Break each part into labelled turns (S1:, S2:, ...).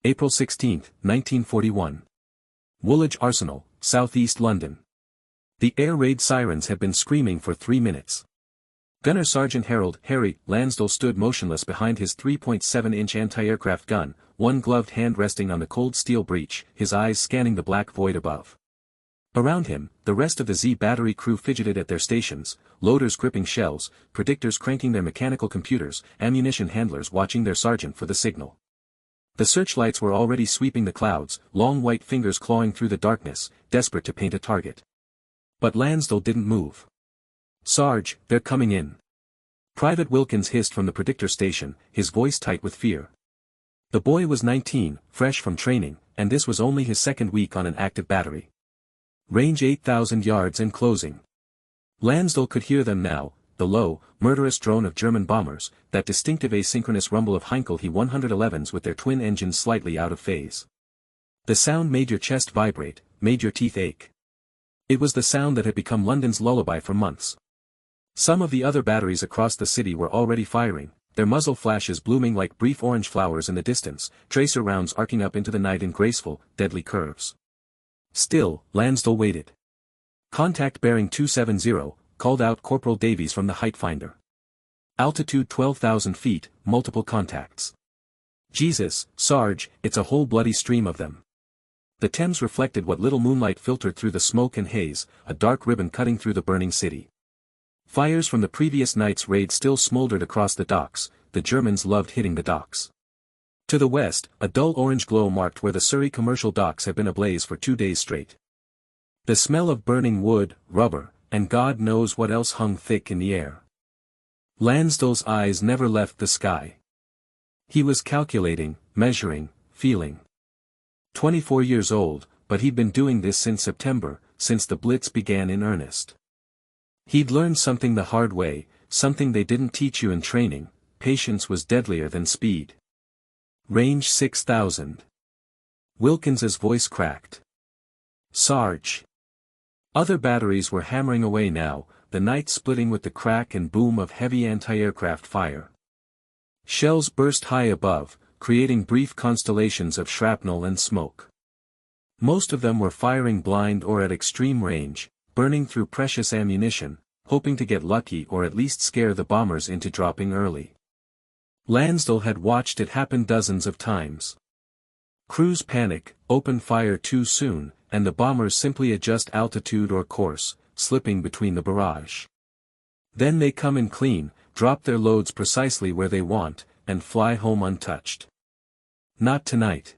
S1: April 16, 1941. Woolwich Arsenal, southeast London. The air raid sirens had been screaming for 3 minutes. Gunner Sergeant Harold Harry Lansdell stood motionless behind his 3.7-inch anti-aircraft gun, one gloved hand resting on the cold steel breech, his eyes scanning the black void above. Around him, the rest of the Z battery crew fidgeted at their stations, loaders gripping shells, predictors cranking their mechanical computers, ammunition handlers watching their sergeant for the signal. The searchlights were already sweeping the clouds, long white fingers clawing through the darkness, desperate to paint a target. But Lansdell didn't move. "Sarge, they're coming in." Private Wilkins hissed from the predictor station, his voice tight with fear. The boy was 19, fresh from training, and this was only his second week on an active battery. Range 8,000 yards and closing. Lansdell could hear them now, the low, murderous drone of German bombers, that distinctive asynchronous rumble of Heinkel He-111s with their twin engines slightly out of phase. The sound made your chest vibrate, made your teeth ache. It was the sound that had become London's lullaby for months. Some of the other batteries across the city were already firing, their muzzle flashes blooming like brief orange flowers in the distance, tracer rounds arcing up into the night in graceful, deadly curves. Still, Lansdell waited. "Contact bearing 270, called out Corporal Davies from the height finder. Altitude 12,000 feet, multiple contacts." "Jesus, Sarge, it's a whole bloody stream of them." The Thames reflected what little moonlight filtered through the smoke and haze, a dark ribbon cutting through the burning city. Fires from the previous night's raid still smoldered across the docks, the Germans loved hitting the docks. To the west, a dull orange glow marked where the Surrey commercial docks had been ablaze for 2 days straight. The smell of burning wood, rubber, and God knows what else hung thick in the air. Lansdell's eyes never left the sky. He was calculating, measuring, feeling. 24 years old, but he'd been doing this since September, since the Blitz began in earnest. He'd learned something the hard way, something they didn't teach you in training: patience was deadlier than speed. Range 6,000. Wilkins's voice cracked. "Sarge." Other batteries were hammering away now, the night splitting with the crack and boom of heavy anti-aircraft fire. Shells burst high above, creating brief constellations of shrapnel and smoke. Most of them were firing blind or at extreme range, burning through precious ammunition, hoping to get lucky or at least scare the bombers into dropping early. Lansdell had watched it happen dozens of times. Crews panic, open fire too soon, and the bombers simply adjust altitude or course, slipping between the barrage. Then they come in clean, drop their loads precisely where they want, and fly home untouched. Not tonight.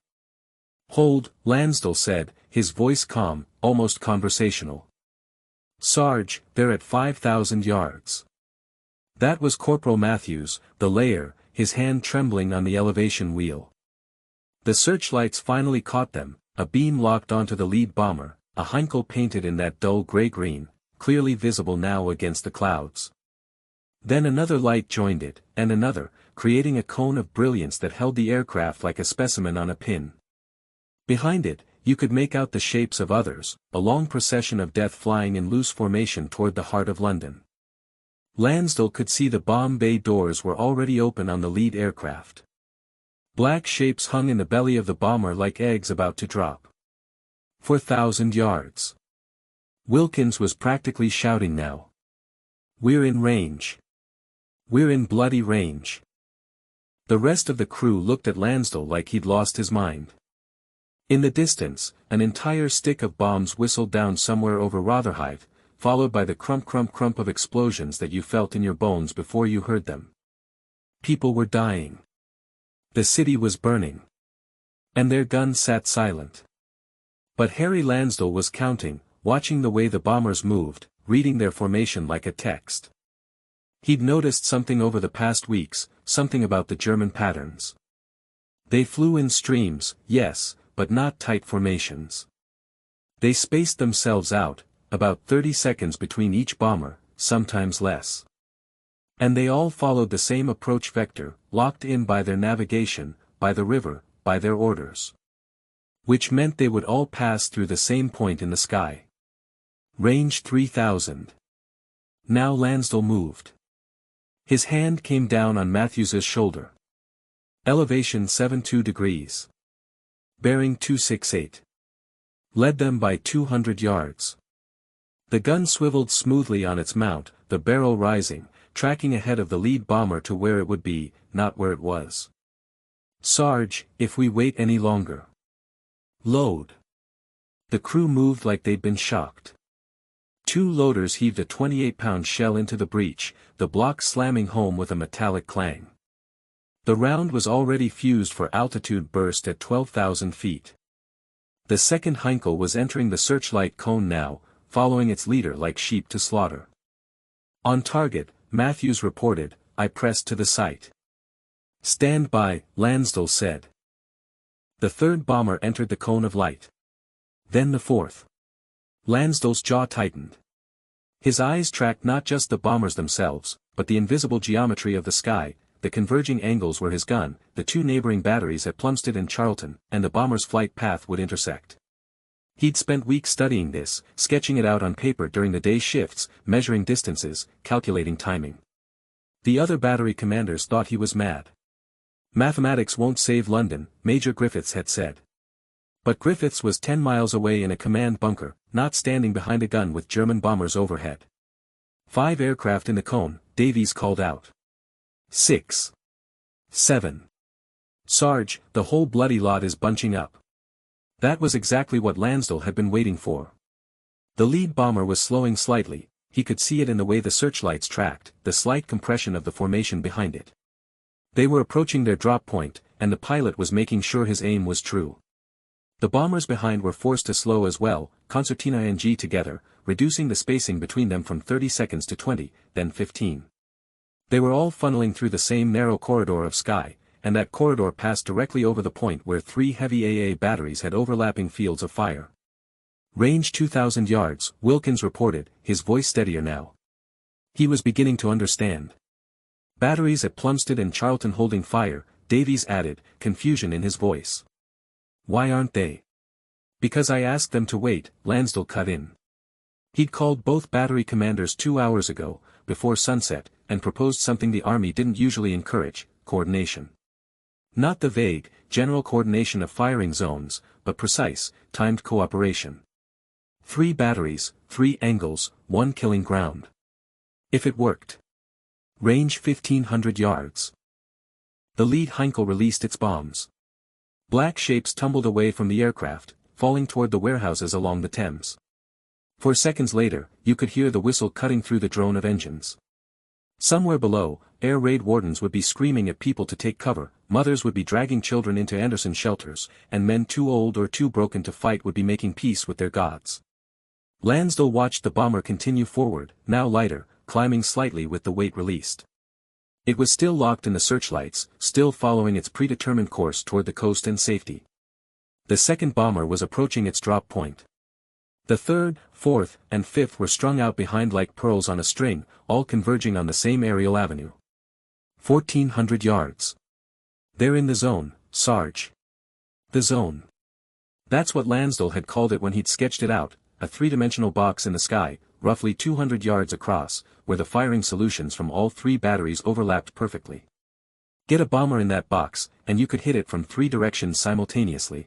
S1: "Hold," Lansdell said, his voice calm, almost conversational. "Sarge, they're at 5,000 yards. That was Corporal Matthews, the layer, his hand trembling on the elevation wheel. The searchlights finally caught them, a beam locked onto the lead bomber, a Heinkel painted in that dull gray-green, clearly visible now against the clouds. Then another light joined it, and another, creating a cone of brilliance that held the aircraft like a specimen on a pin. Behind it, you could make out the shapes of others, a long procession of death flying in loose formation toward the heart of London. Lansdell could see the bomb bay doors were already open on the lead aircraft. Black shapes hung in the belly of the bomber like eggs about to drop. 4,000 yards. Wilkins was practically shouting now. "We're in range. We're in bloody range." The rest of the crew looked at Lansdell like he'd lost his mind. In the distance, an entire stick of bombs whistled down somewhere over Rotherhithe, followed by the crump-crump-crump of explosions that you felt in your bones before you heard them. People were dying. The city was burning. And their guns sat silent. But Harry Lansdell was counting, watching the way the bombers moved, reading their formation like a text. He'd noticed something over the past weeks, something about the German patterns. They flew in streams, yes, but not tight formations. They spaced themselves out, about 30 seconds between each bomber, sometimes less. And they all followed the same approach vector, locked in by their navigation, by the river, by their orders. Which meant they would all pass through the same point in the sky. Range 3,000. Now Lansdell moved. His hand came down on Matthews's shoulder. Elevation 72 degrees. Bearing 268. Led them by 200 yards. The gun swiveled smoothly on its mount, the barrel rising, tracking ahead of the lead bomber to where it would be, not where it was. Sarge, if we wait any longer. Load. The crew moved like they'd been shocked. 2 loaders heaved a 28-pound shell into the breech, the block slamming home with a metallic clang. The round was already fused for altitude burst at 12,000 feet. The second Heinkel was entering the searchlight cone now, following its leader like sheep to slaughter. On target, Matthews reported, I pressed to the sight. Stand by, Lansdell said. The third bomber entered the cone of light. Then the fourth. Lansdell's jaw tightened. His eyes tracked not just the bombers themselves, but the invisible geometry of the sky, the converging angles where his gun, the 2 neighboring batteries at Plumstead and Charlton, and the bomber's flight path would intersect. He'd spent weeks studying this, sketching it out on paper during the day shifts, measuring distances, calculating timing. The other battery commanders thought he was mad. Mathematics won't save London, Major Griffiths had said. But Griffiths was 10 miles away in a command bunker, not standing behind a gun with German bombers overhead. 5 aircraft in the cone, Davies called out. 6. 7. Sarge, the whole bloody lot is bunching up. That was exactly what Lansdell had been waiting for. The lead bomber was slowing slightly, he could see it in the way the searchlights tracked, the slight compression of the formation behind it. They were approaching their drop point, and the pilot was making sure his aim was true. The bombers behind were forced to slow as well, concertina and G together, reducing the spacing between them from 30 seconds to 20, then 15. They were all funneling through the same narrow corridor of sky, and that corridor passed directly over the point where 3 heavy AA batteries had overlapping fields of fire. Range 2,000 yards, Wilkins reported, his voice steadier now. He was beginning to understand. Batteries at Plumstead and Charlton holding fire, Davies added, confusion in his voice. Why aren't they? Because I asked them to wait, Lansdell cut in. He'd called both battery commanders 2 hours ago, before sunset, and proposed something the Army didn't usually encourage, coordination. Not the vague, general coordination of firing zones, but precise, timed cooperation. 3 batteries, 3 angles, 1 killing ground. If it worked. Range 1,500 yards. The lead Heinkel released its bombs. Black shapes tumbled away from the aircraft, falling toward the warehouses along the Thames. 4 seconds later, you could hear the whistle cutting through the drone of engines. Somewhere below, air raid wardens would be screaming at people to take cover, mothers would be dragging children into Anderson shelters, and men too old or too broken to fight would be making peace with their gods. Lansdell watched the bomber continue forward, now lighter, climbing slightly with the weight released. It was still locked in the searchlights, still following its predetermined course toward the coast and safety. The second bomber was approaching its drop point. The third, fourth, and fifth were strung out behind like pearls on a string, all converging on the same aerial avenue. 1,400 yards. They're in the zone, Sarge. The zone. That's what Lansdell had called it when he'd sketched it out, a 3-dimensional box in the sky, roughly 200 yards across, where the firing solutions from all 3 batteries overlapped perfectly. Get a bomber in that box, and you could hit it from 3 directions simultaneously.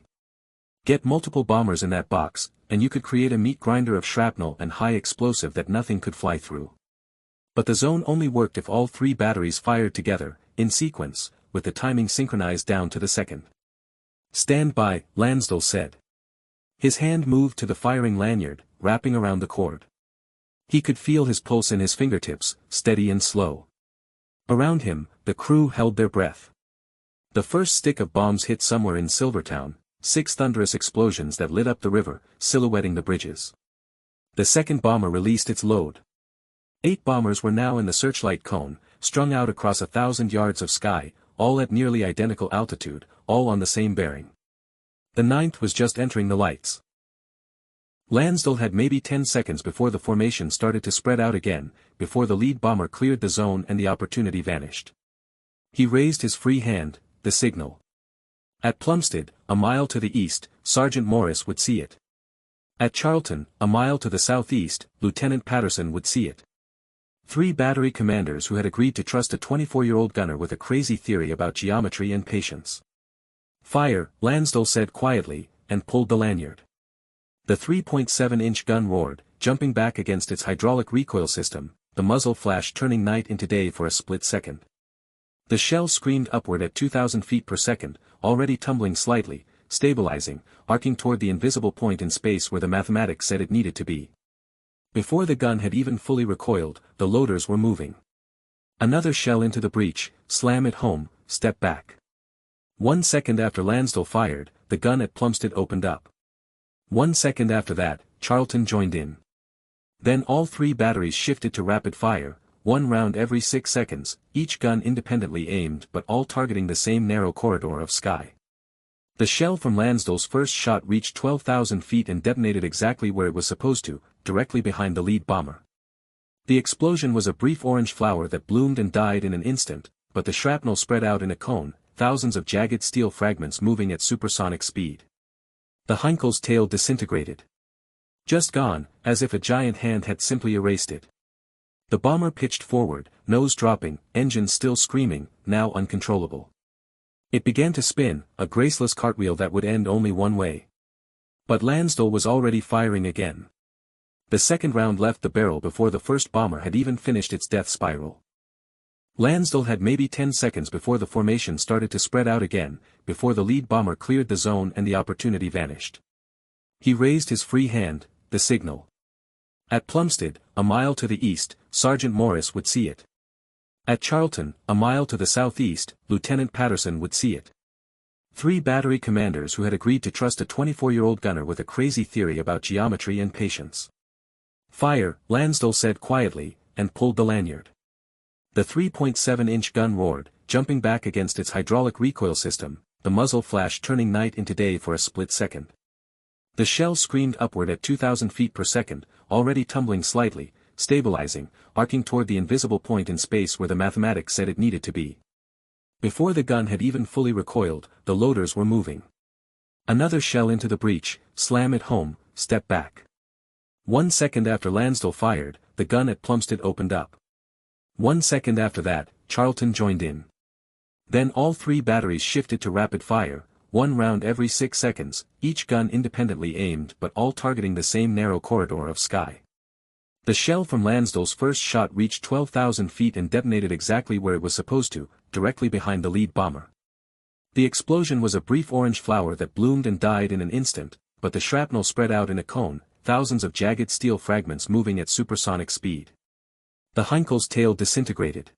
S1: Get multiple bombers in that box, and you could create a meat grinder of shrapnel and high explosive that nothing could fly through. But the zone only worked if all 3 batteries fired together, in sequence, with the timing synchronized down to the second. Stand by, Lansdell said. His hand moved to the firing lanyard, wrapping around the cord. He could feel his pulse in his fingertips, steady and slow. Around him, the crew held their breath. The first stick of bombs hit somewhere in Silvertown, 6 thunderous explosions that lit up the river, silhouetting the bridges. The second bomber released its load. 8 bombers were now in the searchlight cone, strung out across 1,000 yards of sky, all at nearly identical altitude, all on the same bearing. The 9th was just entering the lights. Lansdell had maybe 10 seconds before the formation started to spread out again, before the lead bomber cleared the zone and the opportunity vanished. He raised his free hand, the signal. At Plumstead, a mile to the east, Sergeant Morris would see it. At Charlton, a mile to the southeast, Lieutenant Patterson would see it. 3 battery commanders who had agreed to trust a 24-year-old gunner with a crazy theory about geometry and patience. Fire, Lansdale said quietly, and pulled the lanyard. The 3.7-inch gun roared, jumping back against its hydraulic recoil system, the muzzle flash turning night into day for a split second. The shell screamed upward at 2,000 feet per second, already tumbling slightly, stabilizing, arcing toward the invisible point in space where the mathematics said it needed to be. Before the gun had even fully recoiled, the loaders were moving. Another shell into the breech, slam it home, step back. 1 second after Lansdale fired, the gun at Plumstead opened up. 1 second after that, Charlton joined in. Then all three batteries shifted to rapid fire, 1 round every 6 seconds, each gun independently aimed but all targeting the same narrow corridor of sky. The shell from Lansdale's first shot reached 12,000 feet and detonated exactly where it was supposed to, directly behind the lead bomber. The explosion was a brief orange flower that bloomed and died in an instant, but the shrapnel spread out in a cone, thousands of jagged steel fragments moving at supersonic speed. The Heinkel's tail disintegrated. Just gone, as if a giant hand had simply erased it. The bomber pitched forward, nose dropping, engine still screaming, now uncontrollable. It began to spin, a graceless cartwheel that would end only one way. But Lansdale was already firing again. The second round left the barrel before the first bomber had even finished its death spiral. Lansdale had maybe 10 seconds before the formation started to spread out again, before the lead bomber cleared the zone and the opportunity vanished. He raised his free hand, the signal. At Plumstead, a mile to the east, Sergeant Morris would see it. At Charlton, a mile to the southeast, Lieutenant Patterson would see it. 3 battery commanders who had agreed to trust a 24-year-old gunner with a crazy theory about geometry and patience. Fire, Lansdale said quietly, and pulled the lanyard. The 3.7-inch gun roared, jumping back against its hydraulic recoil system, the muzzle flash turning night into day for a split second. The shell screamed upward at 2,000 feet per second, already tumbling slightly, stabilizing, arcing toward the invisible point in space where the mathematics said it needed to be. Before the gun had even fully recoiled, the loaders were moving. Another shell into the breech, slam it home, step back. 1 second after Lansdale fired, the gun at Plumstead opened up. 1 second after that, Charlton joined in. Then all 3 batteries shifted to rapid fire, 1 round every 6 seconds, each gun independently aimed but all targeting the same narrow corridor of sky. The shell from Lansdale's first shot reached 12,000 feet and detonated exactly where it was supposed to, directly behind the lead bomber. The explosion was a brief orange flower that bloomed and died in an instant, but the shrapnel spread out in a cone, thousands of jagged steel fragments moving at supersonic speed. The Heinkel's tail disintegrated.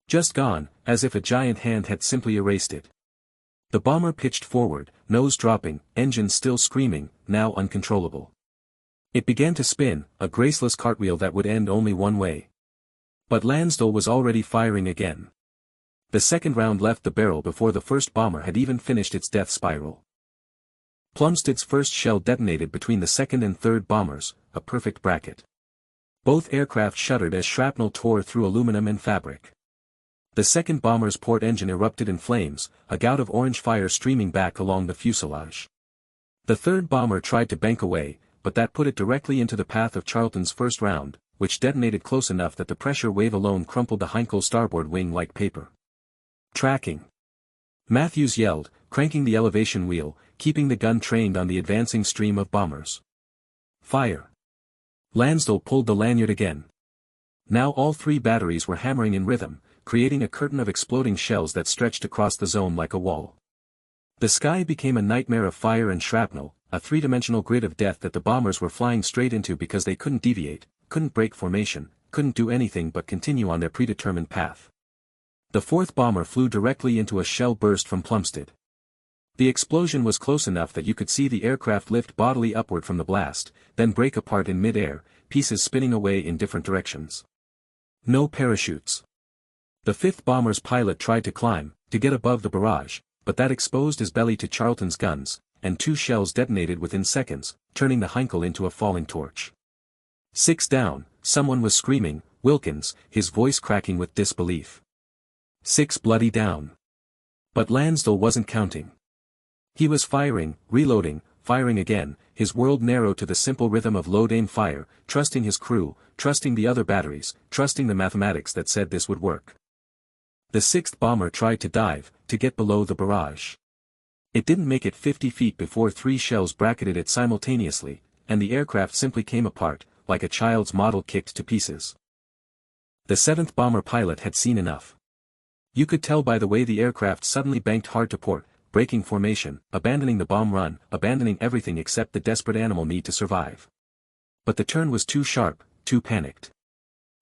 S1: Just gone, as if a giant hand had simply erased it. The bomber pitched forward, nose dropping, engine still screaming, now uncontrollable. It began to spin, a graceless cartwheel that would end only one way. But Lansdale was already firing again. The second round left the barrel before the first bomber had even finished its death spiral. Plumstead's first shell detonated between the second and third bombers, a perfect bracket. Both aircraft shuddered as shrapnel tore through aluminum and fabric. The second bomber's port engine erupted in flames, a gout of orange fire streaming back along the fuselage. The third bomber tried to bank away, but that put it directly into the path of Charlton's first round, which detonated close enough that the pressure wave alone crumpled the Heinkel starboard wing like paper. Tracking. Matthews yelled, cranking the elevation wheel, keeping the gun trained on the advancing stream of bombers. Fire. Lansdale pulled the lanyard again. Now all 3 batteries were hammering in rhythm, creating a curtain of exploding shells that stretched across the zone like a wall. The sky became a nightmare of fire and shrapnel, a 3-dimensional grid of death that the bombers were flying straight into because they couldn't deviate, couldn't break formation, couldn't do anything but continue on their predetermined path. The 4th bomber flew directly into a shell burst from Plumstead. The explosion was close enough that you could see the aircraft lift bodily upward from the blast, then break apart in mid-air, pieces spinning away in different directions. No parachutes. The 5th bomber's pilot tried to climb, to get above the barrage, but that exposed his belly to Charlton's guns, and 2 shells detonated within seconds, turning the Heinkel into a falling torch. 6 down, someone was screaming, Wilkins, his voice cracking with disbelief. 6 bloody down. But Lansdale wasn't counting. He was firing, reloading, firing again, his world narrow to the simple rhythm of load-aim fire, trusting his crew, trusting the other batteries, trusting the mathematics that said this would work. The 6th bomber tried to dive, to get below the barrage. It didn't make it 50 feet before 3 shells bracketed it simultaneously, and the aircraft simply came apart, like a child's model kicked to pieces. The 7th bomber pilot had seen enough. You could tell by the way the aircraft suddenly banked hard to port, breaking formation, abandoning the bomb run, abandoning everything except the desperate animal need to survive. But the turn was too sharp, too panicked.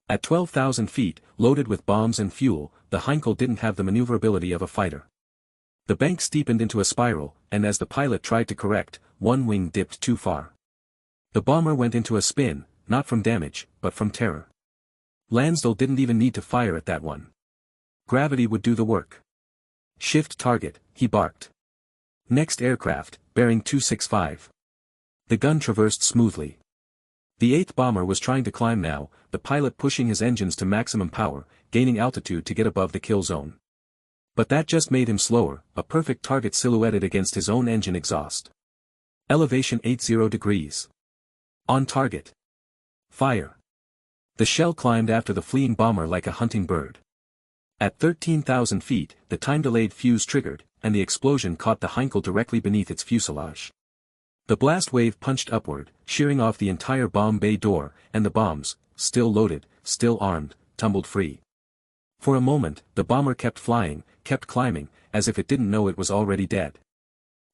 S1: At 12,000 feet, loaded with bombs and fuel, the Heinkel didn't have the maneuverability of a fighter. The bank steepened into a spiral, and as the pilot tried to correct, one wing dipped too far. The bomber went into a spin, not from damage, but from terror. Lansdale didn't even need to fire at that one. Gravity would do the work. Shift target, he barked. Next aircraft, bearing 265. The gun traversed smoothly. The 8th bomber was trying to climb now, the pilot pushing his engines to maximum power, gaining altitude to get above the kill zone. But that just made him slower, a perfect target silhouetted against his own engine exhaust. Elevation 80 degrees. On target. Fire. The shell climbed after the fleeing bomber like a hunting bird. At 13,000 feet, the time-delayed fuse triggered, and the explosion caught the Heinkel directly beneath its fuselage. The blast wave punched upward, shearing off the entire bomb bay door, and the bombs, still loaded, still armed, tumbled free. For a moment, the bomber kept flying, kept climbing, as if it didn't know it was already dead.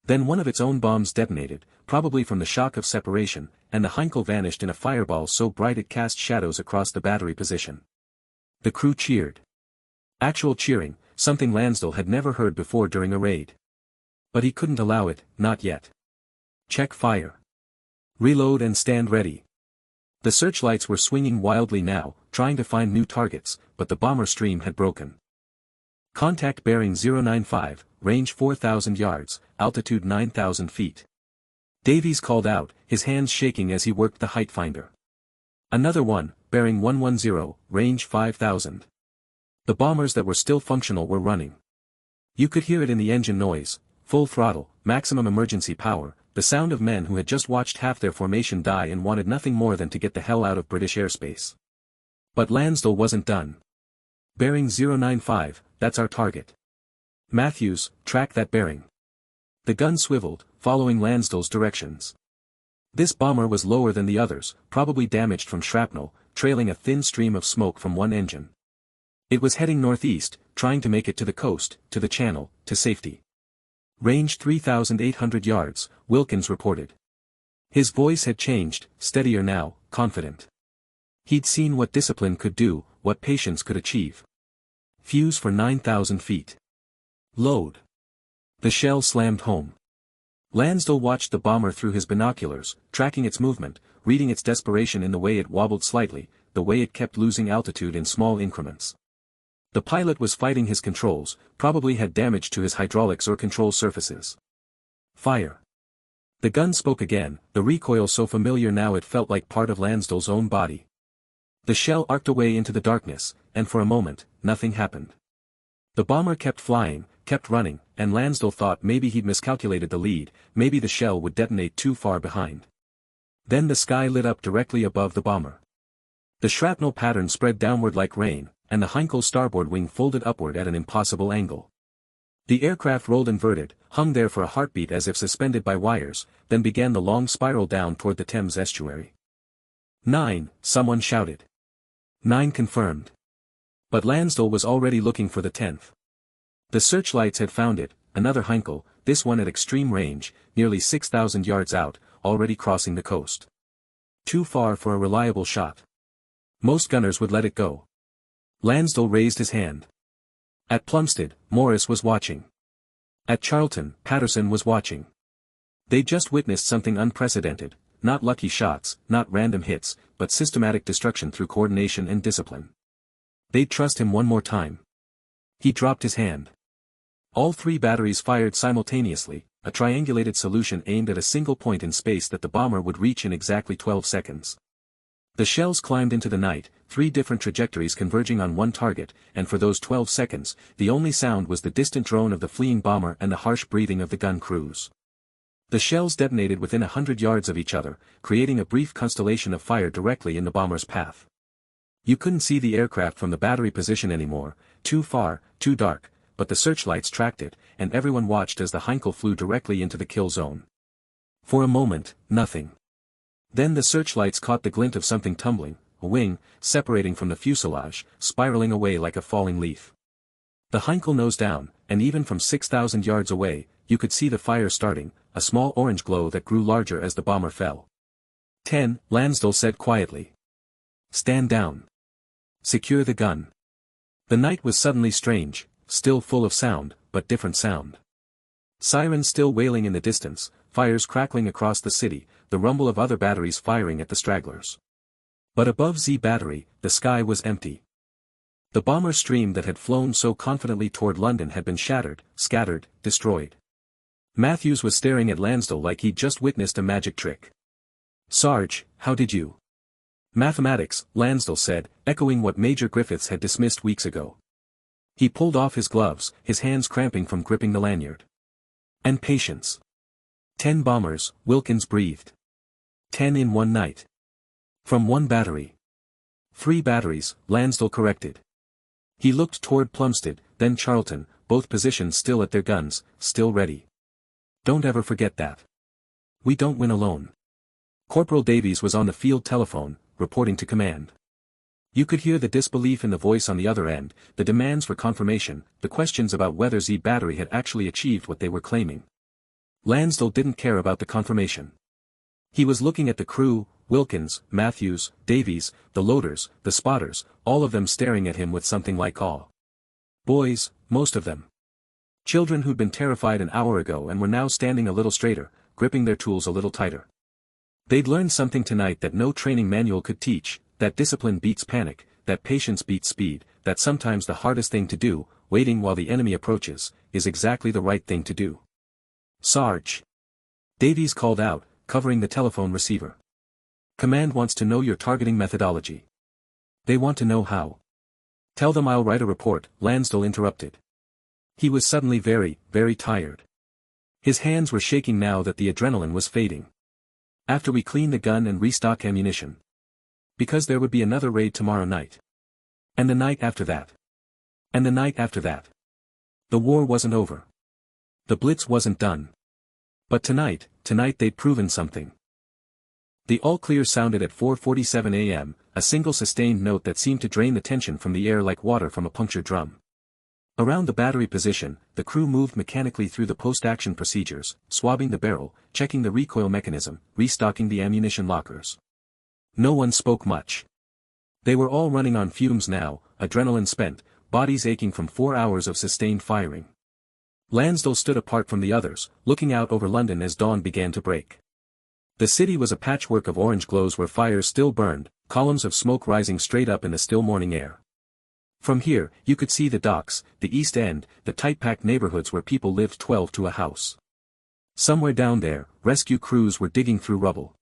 S1: Then one of its own bombs detonated, probably from the shock of separation, and the Heinkel vanished in a fireball so bright it cast shadows across the battery position. The crew cheered. Actual cheering, something Lansdale had never heard before during a raid. But he couldn't allow it, not yet. Check fire. Reload and stand ready. The searchlights were swinging wildly now, trying to find new targets, but the bomber stream had broken. Contact bearing 095, range 4,000 yards, altitude 9,000 feet. Davies called out, his hands shaking as he worked the height finder. Another one, bearing 110, range 5,000. The bombers that were still functional were running. You could hear it in the engine noise, full throttle, maximum emergency power, the sound of men who had just watched half their formation die and wanted nothing more than to get the hell out of British airspace. But Lansdale wasn't done. Bearing 095, that's our target. Matthews, track that bearing. The gun swiveled, following Lansdale's directions. This bomber was lower than the others, probably damaged from shrapnel, trailing a thin stream of smoke from one engine. It was heading northeast, trying to make it to the coast, to the channel, to safety. Range 3,800 yards, Wilkins reported. His voice had changed, steadier now, confident. He'd seen what discipline could do, what patience could achieve. Fuse for 9,000 feet. Load. The shell slammed home. Lansdale watched the bomber through his binoculars, tracking its movement, reading its desperation in the way it wobbled slightly, the way it kept losing altitude in small increments. The pilot was fighting his controls, probably had damage to his hydraulics or control surfaces. Fire. The gun spoke again, the recoil so familiar now it felt like part of Lansdale's own body. The shell arced away into the darkness, and for a moment, nothing happened. The bomber kept flying, kept running, and Lansdale thought maybe he'd miscalculated the lead, maybe the shell would detonate too far behind. Then the sky lit up directly above the bomber. The shrapnel pattern spread downward like rain, and the Heinkel starboard wing folded upward at an impossible angle. The aircraft rolled inverted, hung there for a heartbeat as if suspended by wires, then began the long spiral down toward the Thames estuary. 9, someone shouted. 9 confirmed. But Lansdale was already looking for the 10th. The searchlights had found it, another Heinkel, this one at extreme range, nearly 6,000 yards out, already crossing the coast. Too far for a reliable shot. Most gunners would let it go. Lansdale raised his hand. At Plumstead, Morris was watching. At Charlton, Patterson was watching. They'd just witnessed something unprecedented, not lucky shots, not random hits, but systematic destruction through coordination and discipline. They'd trust him one more time. He dropped his hand. All 3 batteries fired simultaneously, a triangulated solution aimed at a single point in space that the bomber would reach in exactly 12 seconds. The shells climbed into the night, 3 different trajectories converging on one target, and for those 12 seconds, the only sound was the distant drone of the fleeing bomber and the harsh breathing of the gun crews. The shells detonated within 100 yards of each other, creating a brief constellation of fire directly in the bomber's path. You couldn't see the aircraft from the battery position anymore, too far, too dark, but the searchlights tracked it, and everyone watched as the Heinkel flew directly into the kill zone. For a moment, nothing. Then the searchlights caught the glint of something tumbling, a wing, separating from the fuselage, spiraling away like a falling leaf. The Heinkel nosed down, and even from 6,000 yards away, you could see the fire starting, a small orange glow that grew larger as the bomber fell. 10, Lansdell said quietly. Stand down. Secure the gun. The night was suddenly strange, still full of sound, but different sound. Sirens still wailing in the distance, fires crackling across the city, the rumble of other batteries firing at the stragglers. But above Z Battery, the sky was empty. The bomber stream that had flown so confidently toward London had been shattered, scattered, destroyed. Matthews was staring at Lansdell like he'd just witnessed a magic trick. Sarge, how did you? Mathematics, Lansdell said, echoing what Major Griffiths had dismissed weeks ago. He pulled off his gloves, his hands cramping from gripping the lanyard. And patience. 10 bombers, Wilkins breathed. 10 in one night. From one battery. 3 batteries, Lansdell corrected. He looked toward Plumstead, then Charlton, both positioned still at their guns, still ready. Don't ever forget that. We don't win alone. Corporal Davies was on the field telephone, reporting to command. You could hear the disbelief in the voice on the other end, the demands for confirmation, the questions about whether Z Battery had actually achieved what they were claiming. Lansdell didn't care about the confirmation. He was looking at the crew, Wilkins, Matthews, Davies, the loaders, the spotters, all of them staring at him with something like awe. Boys, most of them. Children who'd been terrified an hour ago and were now standing a little straighter, gripping their tools a little tighter. They'd learned something tonight that no training manual could teach, that discipline beats panic, that patience beats speed, that sometimes the hardest thing to do, waiting while the enemy approaches, is exactly the right thing to do. Sarge. Davies called out, covering the telephone receiver. Command wants to know your targeting methodology. They want to know how. Tell them I'll write a report, Lansdell interrupted. He was suddenly very, very tired. His hands were shaking now that the adrenaline was fading. After we clean the gun and restock ammunition. Because there would be another raid tomorrow night. And the night after that. And the night after that. The war wasn't over. The Blitz wasn't done. But tonight they'd proven something. The all-clear sounded at 4:47 a.m., a single sustained note that seemed to drain the tension from the air like water from a punctured drum. Around the battery position, the crew moved mechanically through the post-action procedures, swabbing the barrel, checking the recoil mechanism, restocking the ammunition lockers. No one spoke much. They were all running on fumes now, adrenaline spent, bodies aching from 4 hours of sustained firing. Lansdell stood apart from the others, looking out over London as dawn began to break. The city was a patchwork of orange glows where fires still burned, columns of smoke rising straight up in the still morning air. From here, you could see the docks, the East End, the tight-packed neighborhoods where people lived 12 to a house. Somewhere down there, rescue crews were digging through rubble.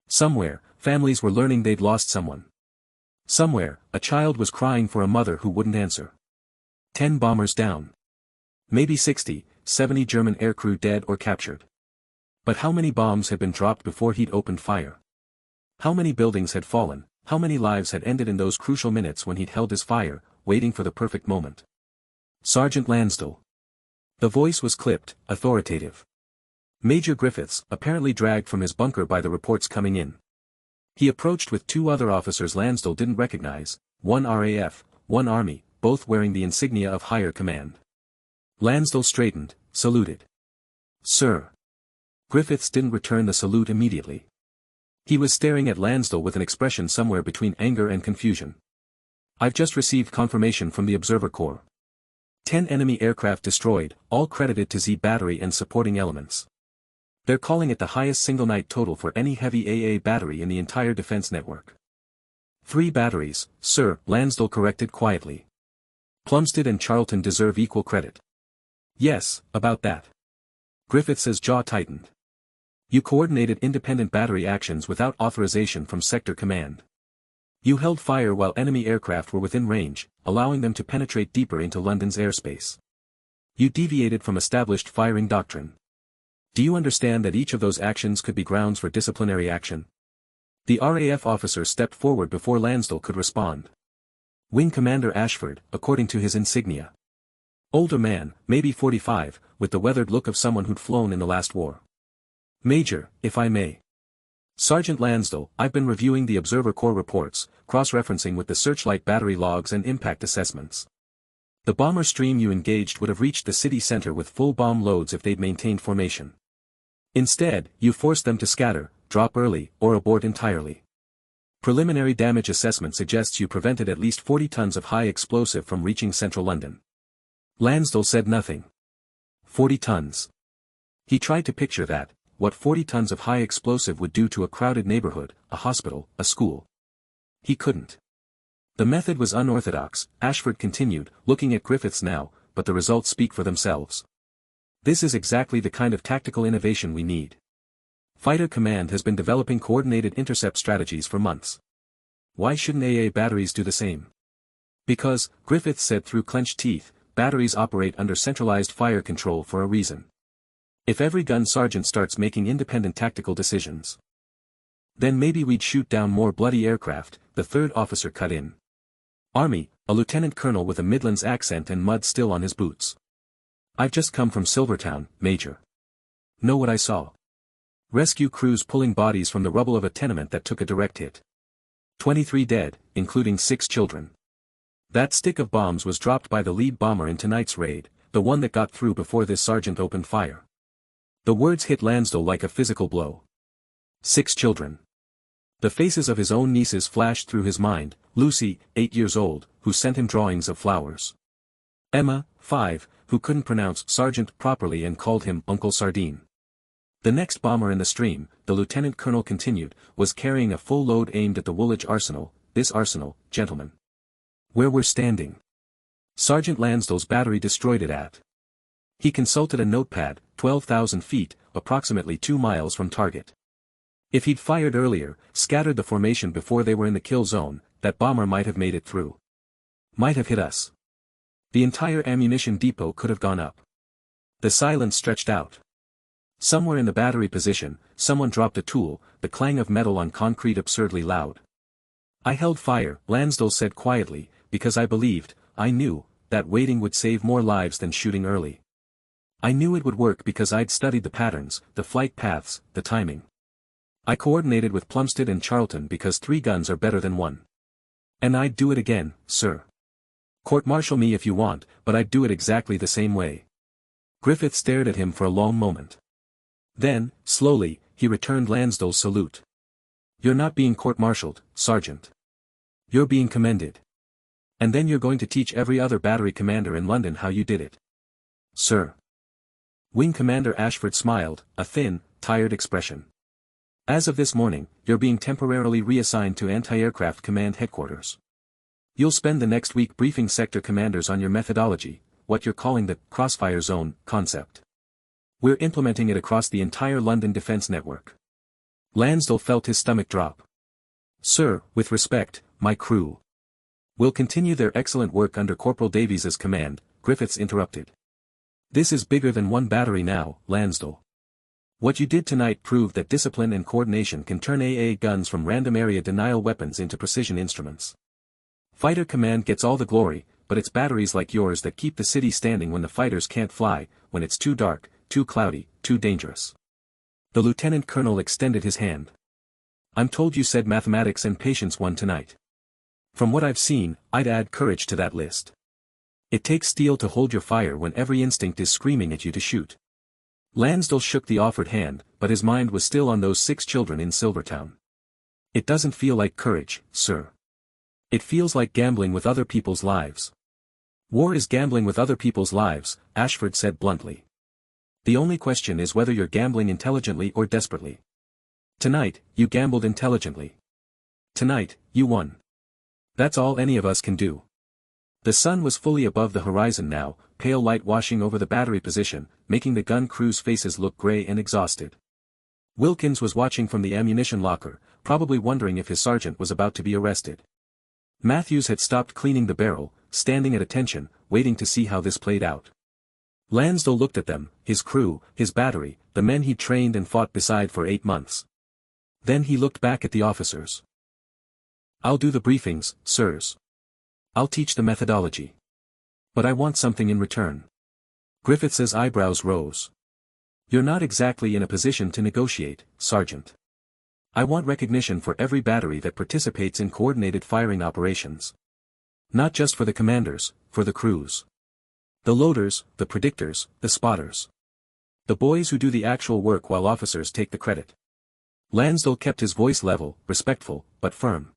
S1: Somewhere, families were learning they'd lost someone. Somewhere, a child was crying for a mother who wouldn't answer. 10 bombers down. Maybe 60, 70 German aircrew dead or captured. But how many bombs had been dropped before he'd opened fire? How many buildings had fallen, how many lives had ended in those crucial minutes when he'd held his fire, waiting for the perfect moment? Sergeant Lansdell. The voice was clipped, authoritative. Major Griffiths, apparently dragged from his bunker by the reports coming in. He approached with 2 other officers Lansdell didn't recognize, one RAF, one Army, both wearing the insignia of higher command. Lansdell straightened, saluted. Sir. Griffiths didn't return the salute immediately. He was staring at Lansdell with an expression somewhere between anger and confusion. I've just received confirmation from the Observer Corps. 10 enemy aircraft destroyed, all credited to Z Battery and supporting elements. They're calling it the highest single-night total for any heavy AA battery in the entire defense network. 3 batteries, sir, Lansdell corrected quietly. Plumstead and Charlton deserve equal credit. Yes, about that. Griffiths' jaw tightened. You coordinated independent battery actions without authorization from Sector Command. You held fire while enemy aircraft were within range, allowing them to penetrate deeper into London's airspace. You deviated from established firing doctrine. Do you understand that each of those actions could be grounds for disciplinary action? The RAF officer stepped forward before Lansdell could respond. Wing Commander Ashford, according to his insignia. Older man, maybe 45, with the weathered look of someone who'd flown in the last war. Major, if I may. Sergeant Lansdell, I've been reviewing the Observer Corps reports, cross-referencing with the Searchlight battery logs and impact assessments. The bomber stream you engaged would have reached the city center with full bomb loads if they'd maintained formation. Instead, you forced them to scatter, drop early, or abort entirely. Preliminary damage assessment suggests you prevented at least 40 tons of high explosive from reaching central London. Lansdell said nothing. 40 tons. He tried to picture that, what 40 tons of high explosive would do to a crowded neighborhood, a hospital, a school. He couldn't. The method was unorthodox, Ashford continued, looking at Griffiths now, but the results speak for themselves. This is exactly the kind of tactical innovation we need. Fighter Command has been developing coordinated intercept strategies for months. Why shouldn't AA batteries do the same? Because, Griffiths said through clenched teeth, batteries operate under centralized fire control for a reason. If every gun sergeant starts making independent tactical decisions, then maybe we'd shoot down more bloody aircraft, the third officer cut in. Army, a lieutenant colonel with a Midlands accent and mud still on his boots. I've just come from Silvertown, Major. Know what I saw? Rescue crews pulling bodies from the rubble of a tenement that took a direct hit. 23 dead, including 6 children. That stick of bombs was dropped by the lead bomber in tonight's raid, the one that got through before this sergeant opened fire. The words hit Lansdell like a physical blow. 6 children. The faces of his own nieces flashed through his mind, Lucy, 8 years old, who sent him drawings of flowers. Emma, 5, who couldn't pronounce sergeant properly and called him Uncle Sardine. The next bomber in the stream, the lieutenant colonel continued, was carrying a full load aimed at the Woolwich arsenal, this arsenal, gentlemen. Where we're standing. Sergeant Lansdell's battery destroyed it at. He consulted a notepad, 12,000 feet, approximately 2 miles from target. If he'd fired earlier, scattered the formation before they were in the kill zone, that bomber might have made it through. Might have hit us. The entire ammunition depot could have gone up. The silence stretched out. Somewhere in the battery position, someone dropped a tool, the clang of metal on concrete absurdly loud. I held fire, Lansdell said quietly, because I believed, I knew, that waiting would save more lives than shooting early. I knew it would work because I'd studied the patterns, the flight paths, the timing. I coordinated with Plumstead and Charlton because 3 guns are better than 1. And I'd do it again, sir. Court-martial me if you want, but I'd do it exactly the same way. Griffith stared at him for a long moment. Then, slowly, he returned Lansdell's salute. You're not being court-martialed, Sergeant. You're being commended. And then you're going to teach every other battery commander in London how you did it. Sir. Wing Commander Ashford smiled, a thin, tired expression. As of this morning, you're being temporarily reassigned to Anti-Aircraft Command Headquarters. You'll spend the next week briefing sector commanders on your methodology, what you're calling the crossfire zone concept. We're implementing it across the entire London defense network. Lansdell felt his stomach drop. Sir, with respect, my crew will continue their excellent work under Corporal Davies's command, Griffiths interrupted. This is bigger than 1 battery now, Lansdell. What you did tonight proved that discipline and coordination can turn AA guns from random area denial weapons into precision instruments. Fighter Command gets all the glory, but it's batteries like yours that keep the city standing when the fighters can't fly, when it's too dark, too cloudy, too dangerous. The lieutenant colonel extended his hand. I'm told you said mathematics and patience won tonight. From what I've seen, I'd add courage to that list. It takes steel to hold your fire when every instinct is screaming at you to shoot. Lansdell shook the offered hand, but his mind was still on those 6 children in Silvertown. It doesn't feel like courage, sir. It feels like gambling with other people's lives. War is gambling with other people's lives, Ashford said bluntly. The only question is whether you're gambling intelligently or desperately. Tonight, you gambled intelligently. Tonight, you won. That's all any of us can do. The sun was fully above the horizon now, pale light washing over the battery position, making the gun crew's faces look gray and exhausted. Wilkins was watching from the ammunition locker, probably wondering if his sergeant was about to be arrested. Matthews had stopped cleaning the barrel, standing at attention, waiting to see how this played out. Lansdell looked at them, his crew, his battery, the men he'd trained and fought beside for 8 months. Then he looked back at the officers. I'll do the briefings, sirs. I'll teach the methodology. But I want something in return. Griffiths's eyebrows rose. You're not exactly in a position to negotiate, Sergeant. I want recognition for every battery that participates in coordinated firing operations. Not just for the commanders, for the crews. The loaders, the predictors, the spotters. The boys who do the actual work while officers take the credit. Lansdale kept his voice level, respectful, but firm.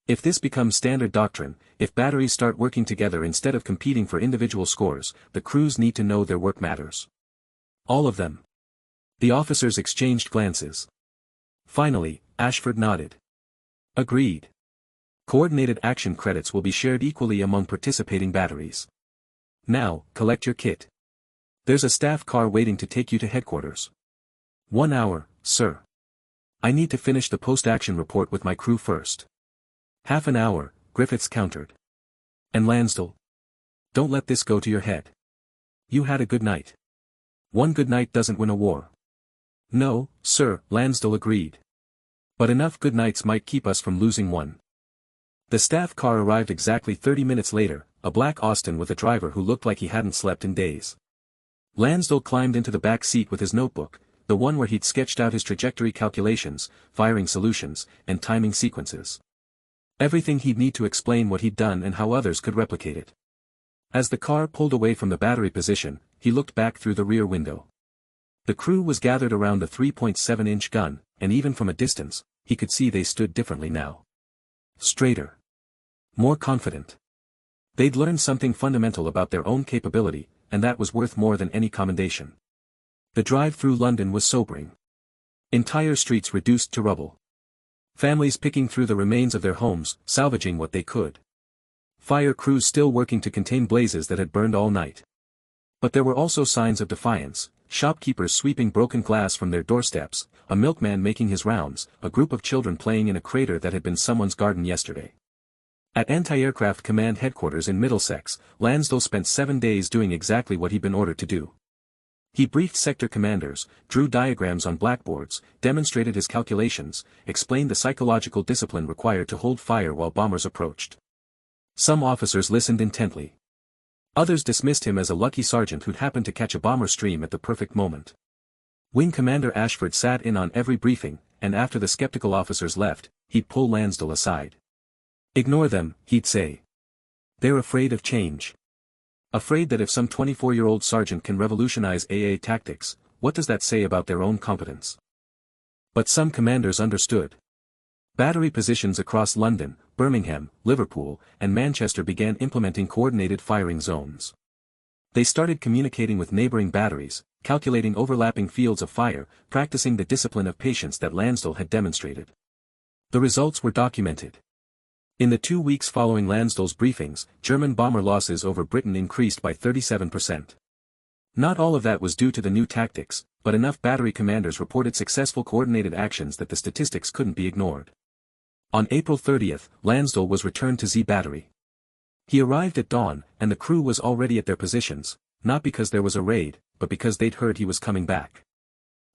S1: If this becomes standard doctrine, if batteries start working together instead of competing for individual scores, the crews need to know their work matters. All of them. The officers exchanged glances. Finally, Ashford nodded. Agreed. Coordinated action credits will be shared equally among participating batteries. Now, collect your kit. There's a staff car waiting to take you to headquarters. 1 hour, sir. I need to finish the post-action report with my crew first. Half an hour, Griffiths countered. And Lansdale? Don't let this go to your head. You had a good night. One good night doesn't win a war. No, sir, Lansdale agreed. But enough good nights might keep us from losing one. The staff car arrived exactly 30 minutes later, a black Austin with a driver who looked like he hadn't slept in days. Lansdale climbed into the back seat with his notebook, the one where he'd sketched out his trajectory calculations, firing solutions, and timing sequences. Everything he'd need to explain what he'd done and how others could replicate it. As the car pulled away from the battery position, he looked back through the rear window. The crew was gathered around the 3.7-inch gun, and even from a distance, he could see they stood differently now. Straighter. More confident. They'd learned something fundamental about their own capability, and that was worth more than any commendation. The drive through London was sobering. Entire streets reduced to rubble. Families picking through the remains of their homes, salvaging what they could. Fire crews still working to contain blazes that had burned all night. But there were also signs of defiance, shopkeepers sweeping broken glass from their doorsteps, a milkman making his rounds, a group of children playing in a crater that had been someone's garden yesterday. At Anti-Aircraft Command Headquarters in Middlesex, Lansdale spent 7 days doing exactly what he'd been ordered to do. He briefed sector commanders, drew diagrams on blackboards, demonstrated his calculations, explained the psychological discipline required to hold fire while bombers approached. Some officers listened intently. Others dismissed him as a lucky sergeant who'd happened to catch a bomber stream at the perfect moment. Wing Commander Ashford sat in on every briefing, and after the skeptical officers left, he'd pull Lansdale aside. Ignore them, he'd say. They're afraid of change. Afraid that if some 24-year-old sergeant can revolutionize AA tactics, what does that say about their own competence? But some commanders understood. Battery positions across London, Birmingham, Liverpool, and Manchester began implementing coordinated firing zones. They started communicating with neighboring batteries, calculating overlapping fields of fire, practicing the discipline of patience that Lansdale had demonstrated. The results were documented. In the 2 weeks following Lansdale's briefings, German bomber losses over Britain increased by 37%. Not all of that was due to the new tactics, but enough battery commanders reported successful coordinated actions that the statistics couldn't be ignored. On April 30th, Lansdale was returned to Z Battery. He arrived at dawn, and the crew was already at their positions, not because there was a raid, but because they'd heard he was coming back.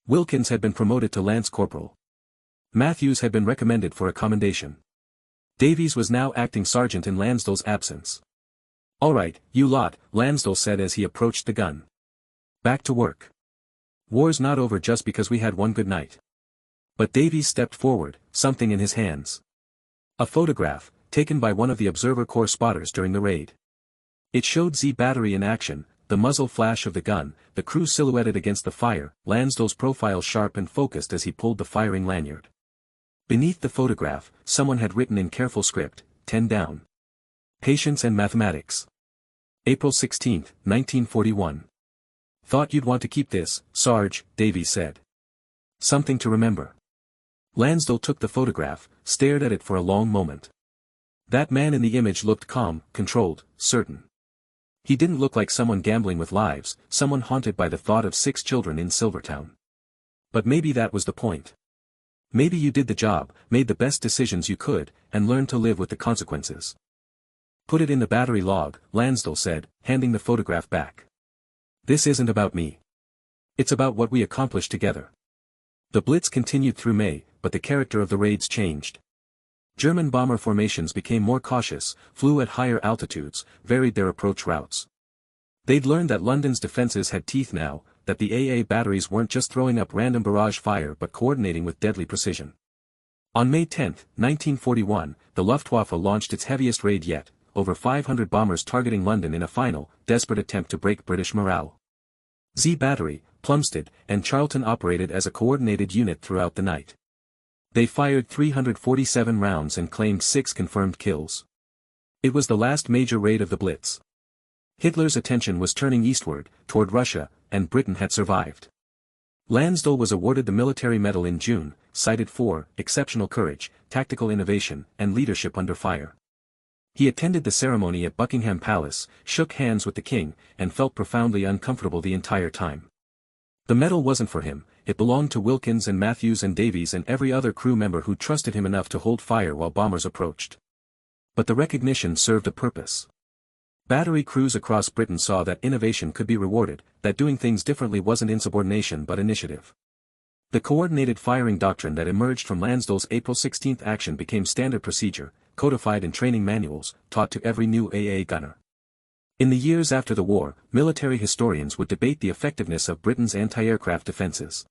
S1: Wilkins had been promoted to Lance Corporal. Matthews had been recommended for a commendation. Davies was now acting sergeant in Lansdale's absence. All right, you lot, Lansdale said as he approached the gun. Back to work. War's not over just because we had one good night. But Davies stepped forward, something in his hands. A photograph, taken by one of the Observer Corps spotters during the raid. It showed Z Battery in action, the muzzle flash of the gun, the crew silhouetted against the fire, Lansdale's profile sharp and focused as he pulled the firing lanyard. Beneath the photograph, someone had written in careful script, 10 down. Patience and Mathematics. April 16, 1941. Thought you'd want to keep this, Sarge, Davies said. Something to remember. Lansdale took the photograph, stared at it for a long moment. That man in the image looked calm, controlled, certain. He didn't look like someone gambling with lives, someone haunted by the thought of 6 children in Silvertown. But maybe that was the point. Maybe you did the job, made the best decisions you could, and learned to live with the consequences. Put it in the battery log, Lansdale said, handing the photograph back. This isn't about me. It's about what we accomplished together. The Blitz continued through May, but the character of the raids changed. German bomber formations became more cautious, flew at higher altitudes, varied their approach routes. They'd learned that London's defenses had teeth now, that the AA batteries weren't just throwing up random barrage fire but coordinating with deadly precision. On May 10, 1941, the Luftwaffe launched its heaviest raid yet, over 500 bombers targeting London in a final, desperate attempt to break British morale. Z Battery, Plumstead, and Charlton operated as a coordinated unit throughout the night. They fired 347 rounds and claimed 6 confirmed kills. It was the last major raid of the Blitz. Hitler's attention was turning eastward, toward Russia, and Britain had survived. Lansdell was awarded the Military Medal in June, cited for exceptional courage, tactical innovation, and leadership under fire. He attended the ceremony at Buckingham Palace, shook hands with the king, and felt profoundly uncomfortable the entire time. The medal wasn't for him, it belonged to Wilkins and Matthews and Davies and every other crew member who trusted him enough to hold fire while bombers approached. But the recognition served a purpose. Battery crews across Britain saw that innovation could be rewarded, that doing things differently wasn't insubordination but initiative. The coordinated firing doctrine that emerged from Lansdell's April 16 action became standard procedure, codified in training manuals, taught to every new AA gunner. In the years after the war, military historians would debate the effectiveness of Britain's anti-aircraft defenses.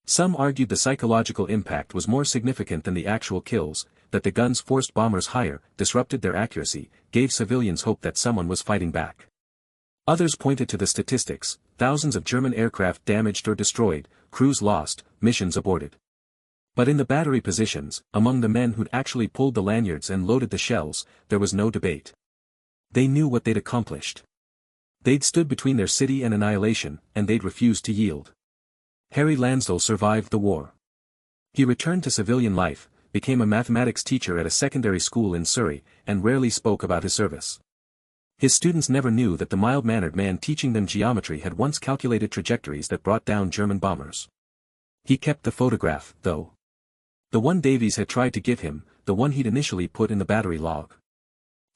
S1: Some argued the psychological impact was more significant than the actual kills, that the guns forced bombers higher, disrupted their accuracy, gave civilians hope that someone was fighting back. Others pointed to the statistics: thousands of German aircraft damaged or destroyed, crews lost, missions aborted. But in the battery positions, among the men who'd actually pulled the lanyards and loaded the shells, there was no debate. They knew what they'd accomplished. They'd stood between their city and annihilation, and they'd refused to yield. Harry Lansdell survived the war. He returned to civilian life, became a mathematics teacher at a secondary school in Surrey, and rarely spoke about his service. His students never knew that the mild-mannered man teaching them geometry had once calculated trajectories that brought down German bombers. He kept the photograph, though. The one Davies had tried to give him, the one he'd initially put in the battery log.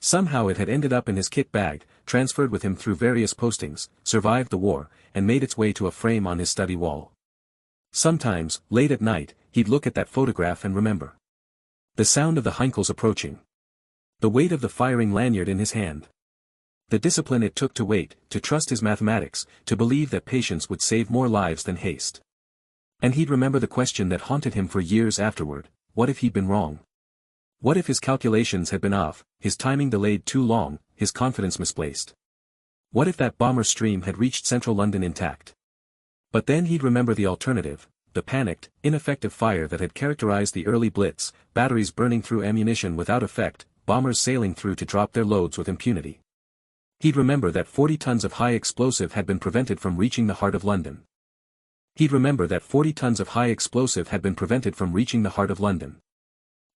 S1: Somehow it had ended up in his kit bag, transferred with him through various postings, survived the war, and made its way to a frame on his study wall. Sometimes, late at night, he'd look at that photograph and remember. The sound of the Heinkels approaching. The weight of the firing lanyard in his hand. The discipline it took to wait, to trust his mathematics, to believe that patience would save more lives than haste. And he'd remember the question that haunted him for years afterward: what if he'd been wrong? What if his calculations had been off, his timing delayed too long, his confidence misplaced? What if that bomber stream had reached central London intact? But then he'd remember the alternative, the panicked, ineffective fire that had characterized the early Blitz, batteries burning through ammunition without effect, bombers sailing through to drop their loads with impunity. He'd remember that 40 tons of high explosive had been prevented from reaching the heart of London. He'd remember that 40 tons of high explosive had been prevented from reaching the heart of London.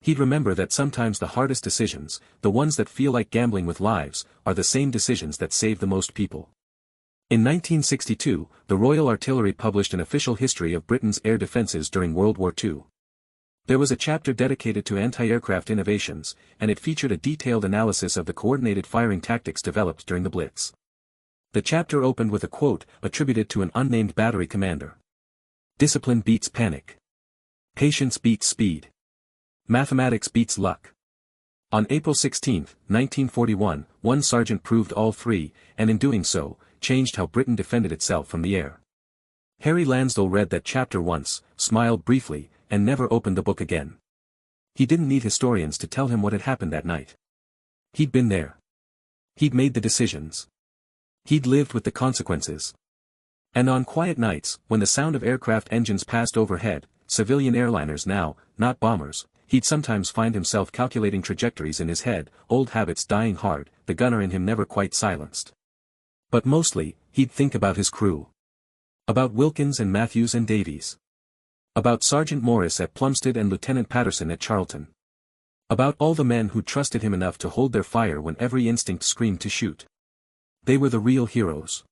S1: He'd remember that sometimes the hardest decisions, the ones that feel like gambling with lives, are the same decisions that save the most people. In 1962, the Royal Artillery published an official history of Britain's air defences during World War II. There was a chapter dedicated to anti-aircraft innovations, and it featured a detailed analysis of the coordinated firing tactics developed during the Blitz. The chapter opened with a quote attributed to an unnamed battery commander. "Discipline beats panic. Patience beats speed. Mathematics beats luck." On April 16, 1941, one sergeant proved all three, and in doing so, changed how Britain defended itself from the air. Harry Lansdell read that chapter once, smiled briefly, and never opened the book again. He didn't need historians to tell him what had happened that night. He'd been there. He'd made the decisions. He'd lived with the consequences. And on quiet nights, when the sound of aircraft engines passed overhead, civilian airliners now, not bombers, he'd sometimes find himself calculating trajectories in his head, old habits dying hard, the gunner in him never quite silenced. But mostly, he'd think about his crew. About Wilkins and Matthews and Davies. About Sergeant Morris at Plumstead and Lieutenant Patterson at Charlton. About all the men who trusted him enough to hold their fire when every instinct screamed to shoot. They were the real heroes.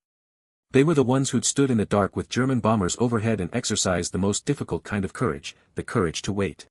S1: They were the ones who'd stood in the dark with German bombers overhead and exercised the most difficult kind of courage, the courage to wait.